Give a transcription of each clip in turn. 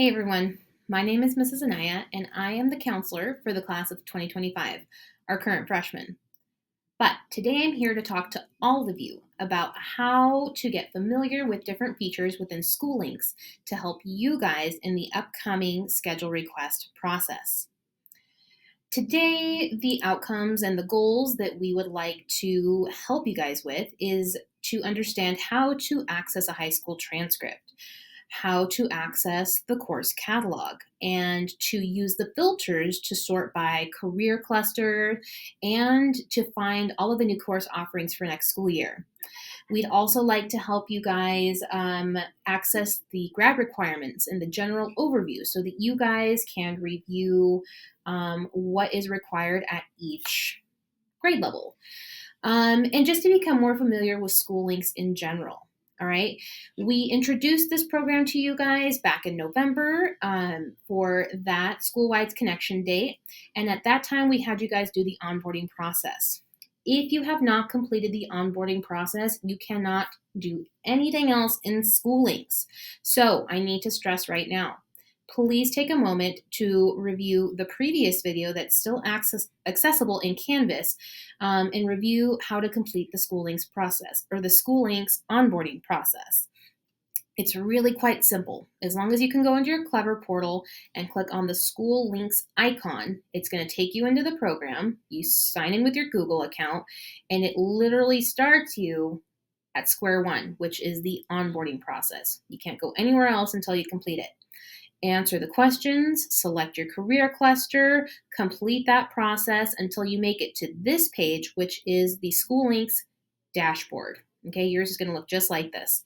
Hey everyone, my name is Mrs. Anaya and I am the counselor for the class of 2025, our current freshmen. But today I'm here to talk to all of you about how to get familiar with different features within SchoolLinks to help you guys in the upcoming schedule request process. Today, the outcomes and the goals that we would like to help you guys with is to understand how to access a high school transcript, how to access the course catalog, and to use the filters to sort by career cluster and to find all of the new course offerings for next school year. We'd also like to help you guys access the grad requirements and the general overview so that you guys can review what is required at each grade level. And just to become more familiar with SchoolLinks in general. All right. We introduced this program to you guys back in November for that Schoolwide Connection date. And at that time, we had you guys do the onboarding process. If you have not completed the onboarding process, you cannot do anything else in SchoolLinks. So I need to stress right now, please take a moment to review the previous video that's still accessible in Canvas and review how to complete the SchoolLinks process or the SchoolLinks onboarding process. It's really quite simple. As long as you can go into your Clever portal and click on the SchoolLinks icon, it's going to take you into the program. You sign in with your Google account, and it literally starts you at square one, which is the onboarding process. You can't go anywhere else until you complete it. Answer the questions, select your career cluster, complete that process until you make it to this page, which is the SchoolLinks dashboard. Okay, yours is going to look just like this.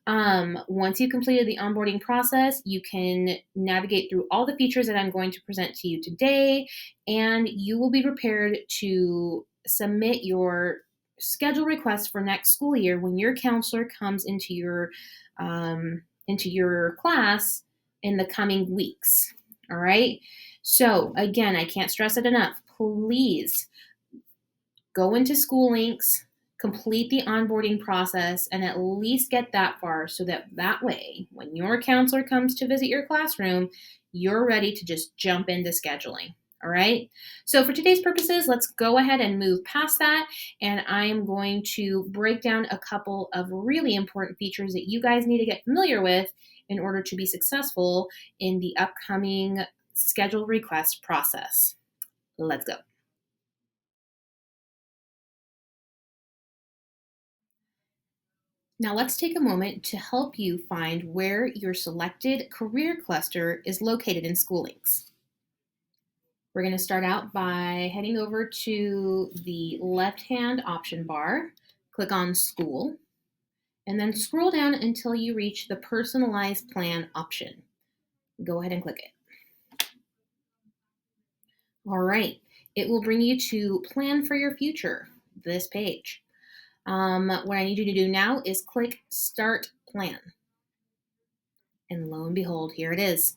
Once you've completed the onboarding process, you can navigate through all the features that I'm going to present to you today, and you will be prepared to submit your schedule request for next school year when your counselor comes into your class in the coming weeks. All right. So again, I can't stress it enough. Please go into SchoolLinks, complete the onboarding process, and at least get that far so that way, when your counselor comes to visit your classroom, you're ready to just jump into scheduling. All right. So for today's purposes, let's go ahead and move past that. And I am going to break down a couple of really important features that you guys need to get familiar with in order to be successful in the upcoming schedule request process. Let's go. Now let's take a moment to help you find where your selected career cluster is located in SchoolLinks. We're going to start out by heading over to the left-hand option bar, click on School, and then scroll down until you reach the Personalized Plan option. Go ahead and click it. All right, it will bring you to Plan for Your Future, this page. What I need you to do now is click Start Plan. And lo and behold, here it is.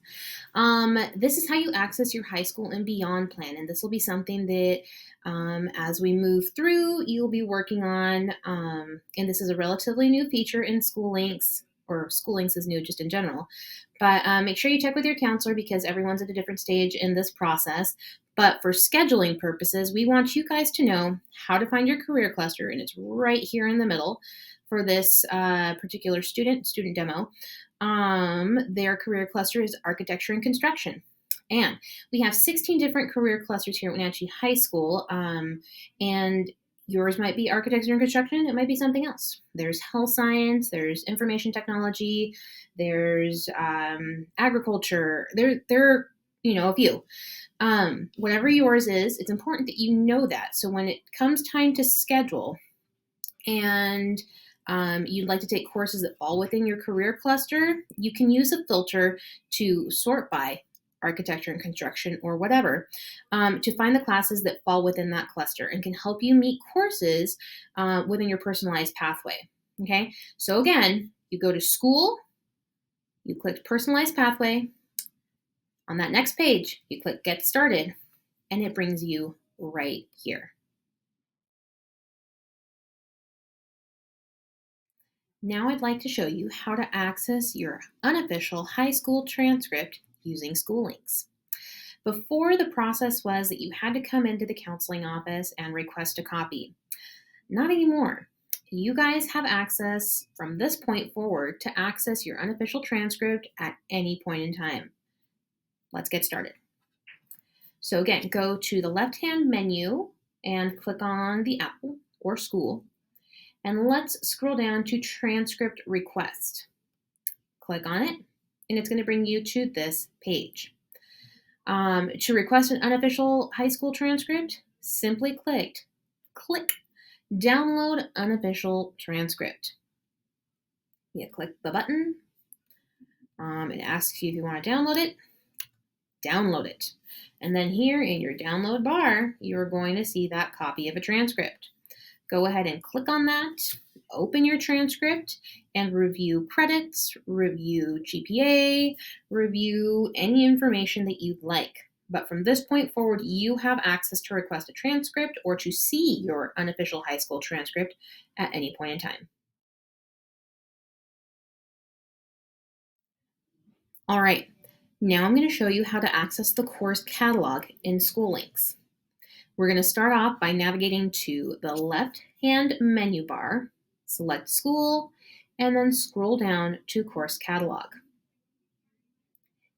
This is how you access your high school and beyond plan. And this will be something that as we move through, you'll be working on. And this is a relatively new feature in SchoolLinks, or SchoolLinks is new just in general. But make sure you check with your counselor because everyone's at a different stage in this process. But for scheduling purposes, we want you guys to know how to find your career cluster. And it's right here in the middle for this particular student demo. Their career cluster is architecture and construction. And we have 16 different career clusters here at Wenatchee High School. And yours might be architecture and construction. It might be something else. There's health science. There's information technology. There's agriculture. There are, a few. Whatever yours is, it's important that you know that. So when it comes time to schedule and you'd like to take courses that fall within your career cluster, you can use a filter to sort by architecture and construction or whatever to find the classes that fall within that cluster and can help you meet courses within your personalized pathway. Okay, so again, you go to school, you click personalized pathway. On that next page, you click get started, and it brings you right here. Now I'd like to show you how to access your unofficial high school transcript using school links. Before, the process was that you had to come into the counseling office and request a copy. Not anymore. You guys have access from this point forward to access your unofficial transcript at any point in time. Let's get started. So again, go to the left-hand menu and click on the apple or school. And let's scroll down to transcript request. Click on it, and it's going to bring you to this page. To request an unofficial high school transcript, simply click download unofficial transcript. You click the button. It asks you if you want to download it. Download it. And then here in your download bar, you're going to see that copy of a transcript. Go ahead and click on that, open your transcript, and review credits, review GPA, review any information that you'd like. But from this point forward, you have access to request a transcript or to see your unofficial high school transcript at any point in time. All right, now I'm going to show you how to access the course catalog in School Links. We're going to start off by navigating to the left-hand menu bar, select School, and then scroll down to Course Catalog.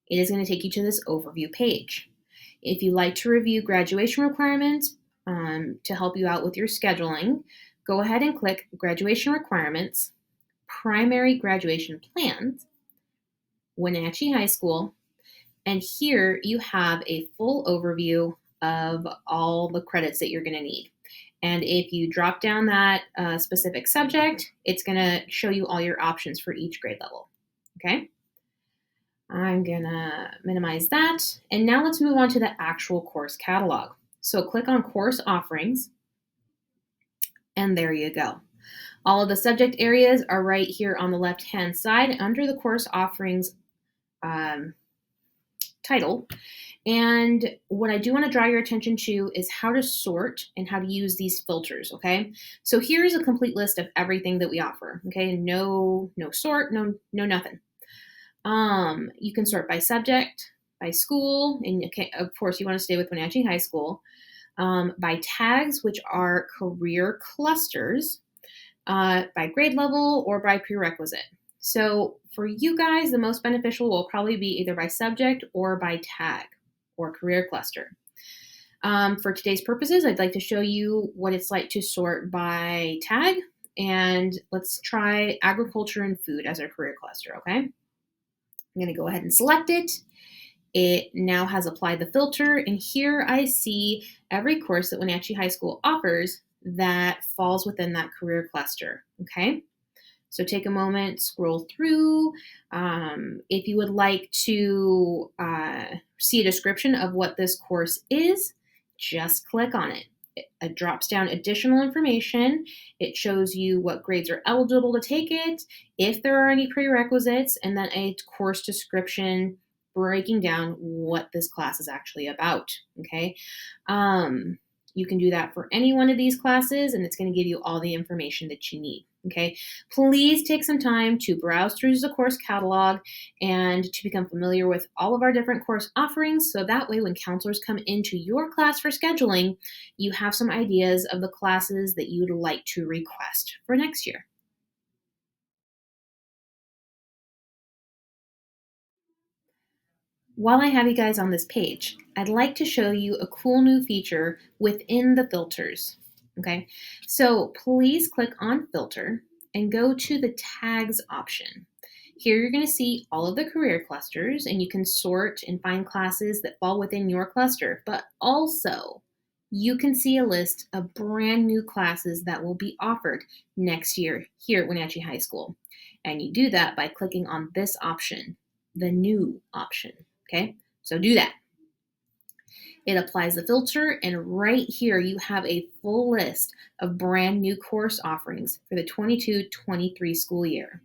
It is going to take you to this overview page. If you like to review graduation requirements to help you out with your scheduling, go ahead and click Graduation Requirements, Primary Graduation Plans, Wenatchee High School, and here you have a full overview of all the credits that you're going to need. And if you drop down that specific subject, it's going to show you all your options for each grade level. Okay? I'm going to minimize that. And now let's move on to the actual course catalog. So click on Course Offerings, and there you go. All of the subject areas are right here on the left-hand side under the Course Offerings title. And what I do want to draw your attention to is how to sort and how to use these filters, okay? So here's a complete list of everything that we offer, okay? No sort, no nothing. You can sort by subject, by school, and okay, of course you want to stay with Wenatchee High School, by tags, which are career clusters, by grade level, or by prerequisite. So for you guys, the most beneficial will probably be either by subject or by tag or career cluster. For today's purposes, I'd like to show you what it's like to sort by tag, and let's try agriculture and food as our career cluster, okay? I'm going to go ahead and select it. It now has applied the filter, and here I see every course that Wenatchee High School offers that falls within that career cluster, okay? So take a moment, scroll through. If you would like to see a description of what this course is, just click on it. It drops down additional information. It shows you what grades are eligible to take it, if there are any prerequisites, and then a course description breaking down what this class is actually about, okay? You can do that for any one of these classes, and it's going to give you all the information that you need. Okay, please take some time to browse through the course catalog and to become familiar with all of our different course offerings, so that way when counselors come into your class for scheduling, you have some ideas of the classes that you would like to request for next year. While I have you guys on this page, I'd like to show you a cool new feature within the filters. Okay, so please click on Filter and go to the Tags option. Here you're going to see all of the career clusters, and you can sort and find classes that fall within your cluster, but also you can see a list of brand new classes that will be offered next year here at Wenatchee High School. And you do that by clicking on this option, the New option. Okay, so do that. It applies the filter, and right here you have a full list of brand new course offerings for the 22-23 school year.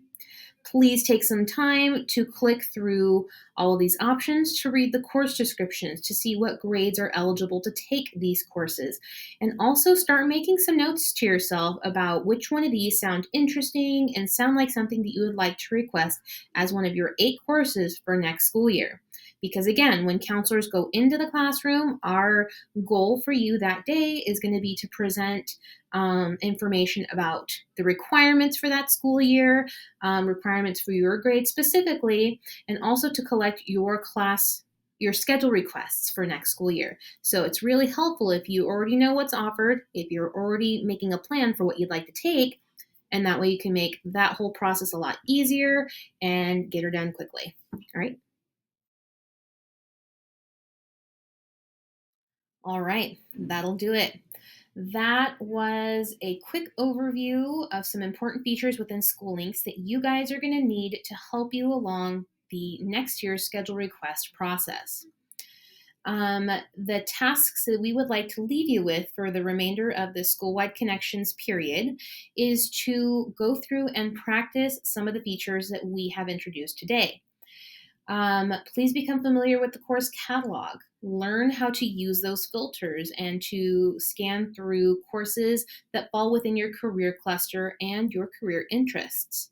Please take some time to click through all of these options to read the course descriptions to see what grades are eligible to take these courses. And also start making some notes to yourself about which one of these sound interesting and sound like something that you would like to request as one of your 8 courses for next school year. Because again, when counselors go into the classroom, our goal for you that day is going to be to present information about the requirements for that school year, requirements for your grade specifically, and also to collect your schedule requests for next school year. So it's really helpful if you already know what's offered, if you're already making a plan for what you'd like to take, and that way you can make that whole process a lot easier and get her done quickly. All right. All right, that'll do it. That was a quick overview of some important features within SchoolLinks that you guys are going to need to help you along the next year's schedule request process. The tasks that we would like to leave you with for the remainder of the Schoolwide Connections period is to go through and practice some of the features that we have introduced today. Please become familiar with the course catalog. Learn how to use those filters and to scan through courses that fall within your career cluster and your career interests.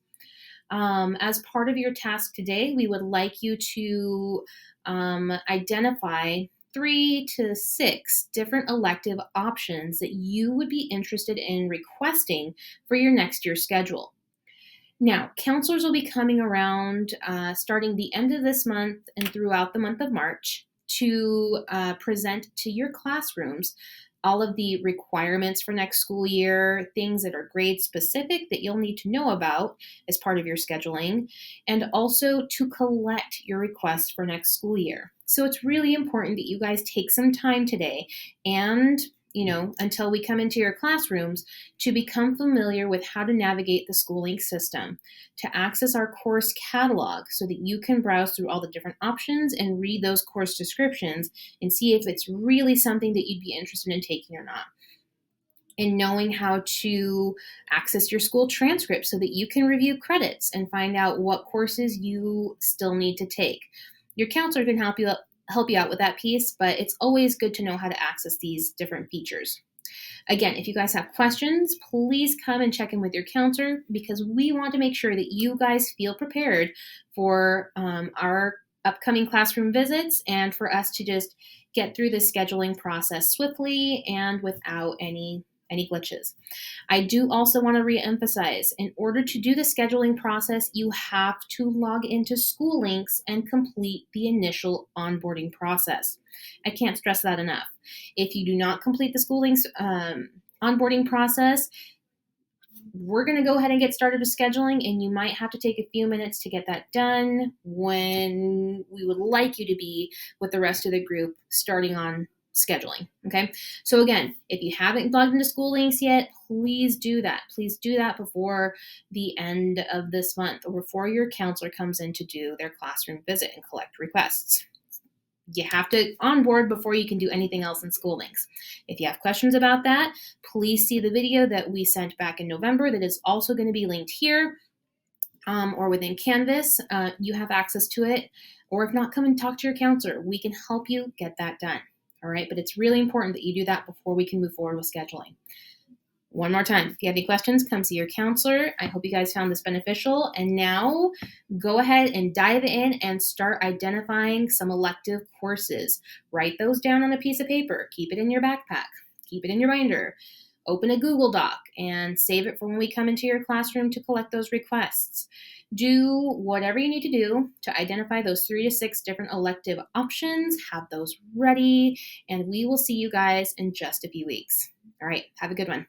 As part of your task today, we would like you to identify 3 to 6 different elective options that you would be interested in requesting for your next year's schedule. Now, counselors will be coming around starting the end of this month and throughout the month of March to present to your classrooms all of the requirements for next school year, things that are grade specific that you'll need to know about as part of your scheduling, and also to collect your requests for next school year. So it's really important that you guys take some time today and until we come into your classrooms, to become familiar with how to navigate the SchoolLink system, to access our course catalog so that you can browse through all the different options and read those course descriptions and see if it's really something that you'd be interested in taking or not. And knowing how to access your school transcript so that you can review credits and find out what courses you still need to take. Your counselor can help you out with that piece, but it's always good to know how to access these different features. Again, if you guys have questions, please come and check in with your counselor because we want to make sure that you guys feel prepared for our upcoming classroom visits and for us to just get through the scheduling process swiftly and without any glitches. I do also want to reemphasize, in order to do the scheduling process, you have to log into SchoolLinks and complete the initial onboarding process. I can't stress that enough. If you do not complete the SchoolLinks onboarding process, we're going to go ahead and get started with scheduling, and you might have to take a few minutes to get that done when we would like you to be with the rest of the group starting on scheduling. Okay. So again, if you haven't logged into SchoolLinks yet, please do that. Please do that before the end of this month or before your counselor comes in to do their classroom visit and collect requests. You have to onboard before you can do anything else in SchoolLinks. If you have questions about that, please see the video that we sent back in November that is also going to be linked here or within Canvas. You have access to it. Or if not, come and talk to your counselor. We can help you get that done. All right, but it's really important that you do that before we can move forward with scheduling. One more time, if you have any questions, come see your counselor. I hope you guys found this beneficial. And now go ahead and dive in and start identifying some elective courses. Write those down on a piece of paper. Keep it in your backpack. Keep it in your binder. Open a Google Doc and save it for when we come into your classroom to collect those requests. Do whatever you need to do to identify those 3 to 6 different elective options. Have those ready, and we will see you guys in just a few weeks. All right, have a good one.